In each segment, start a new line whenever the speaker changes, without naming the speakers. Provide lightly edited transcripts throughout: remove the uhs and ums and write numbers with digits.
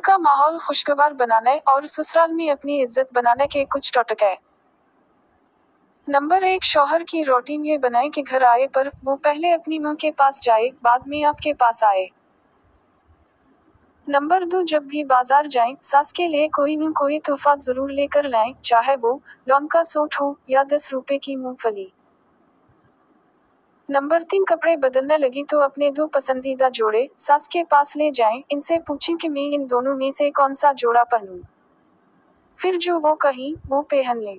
का माहौल खुशगवार बनाने और ससुराल में अपनी इज्जत बनाने के कुछ टोटके। नंबर 1, शौहर की रूटीन ये बनाए कि घर आए पर वो पहले अपनी मां के पास जाए, बाद में आपके पास आए। नंबर 2, जब भी बाजार जाएं, सास के लिए कोई न कोई तोहफा जरूर लेकर लाएं, चाहे वो लॉन का सूट हो या 10 रुपए की मूंगफली। नंबर 3, कपड़े बदलने लगी तो अपने 2 पसंदीदा जोड़े सास के पास ले जाएं, इनसे पूछें कि मैं इन दोनों में से कौन सा जोड़ा पहनूं। फिर जो वो कहीं वो पहन लें।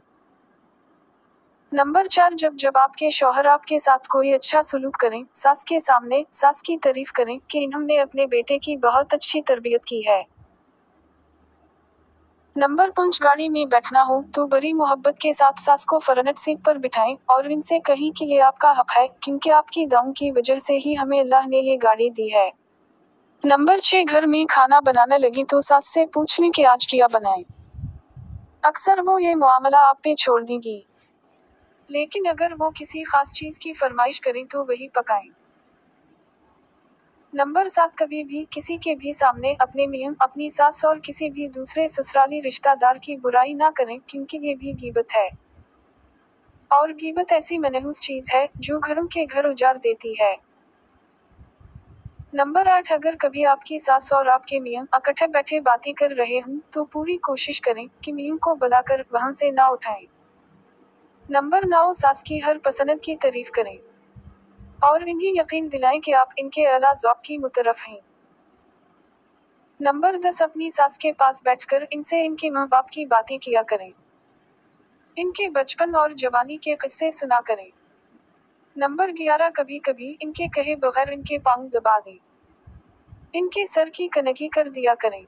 नंबर 4, जब जब आपके शौहर आपके साथ कोई अच्छा सलूक करें, सास के सामने सास की तारीफ करें कि इन्होंने अपने बेटे की बहुत अच्छी तरबियत की है। नंबर 5, गाड़ी में बैठना हो तो बड़ी मोहब्बत के साथ सास को फ्रंट सीट पर बिठाएं और इनसे कहें कि ये आपका हक है, क्योंकि आपकी दुआओं की वजह से ही हमें अल्लाह ने ये गाड़ी दी है। नंबर 6, घर में खाना बनाने लगी तो सास से पूछ लें कि आज क्या बनाएं। अक्सर वो ये मामला आप पे छोड़ देंगी, लेकिन अगर वो किसी खास चीज की फरमाइश करें तो वही पकाएं। नंबर 7, कभी भी किसी के भी सामने अपने मियां, अपनी सास और किसी भी दूसरे ससुराली रिश्तेदार की बुराई ना करें, क्योंकि ये भी गीबत है। और गीबत ऐसी मनहूस चीज है जो घरों के घर उजाड़ देती है। नंबर 8, अगर कभी आपकी सास और आपके मियां इकट्ठे बैठे बातें कर रहे हों तो पूरी कोशिश करें कि मियां को बुलाकर वहां से ना उठाएं। नंबर 9, सास की हर पसंद की तारीफ करें और इन्हें यकीन दिलाएं कि आप इनके आला ज़ौक़ की मुतरफ हैं। नंबर 10, अपनी सास के पास बैठकर इनसे इनके माँ बाप की बातें किया करें, इनके बचपन और जवानी के किस्से सुना करें। नंबर 11, कभी कभी इनके कहे बगैर इनके पाँव दबा दें, इनके सर की कनगी कर दिया करें।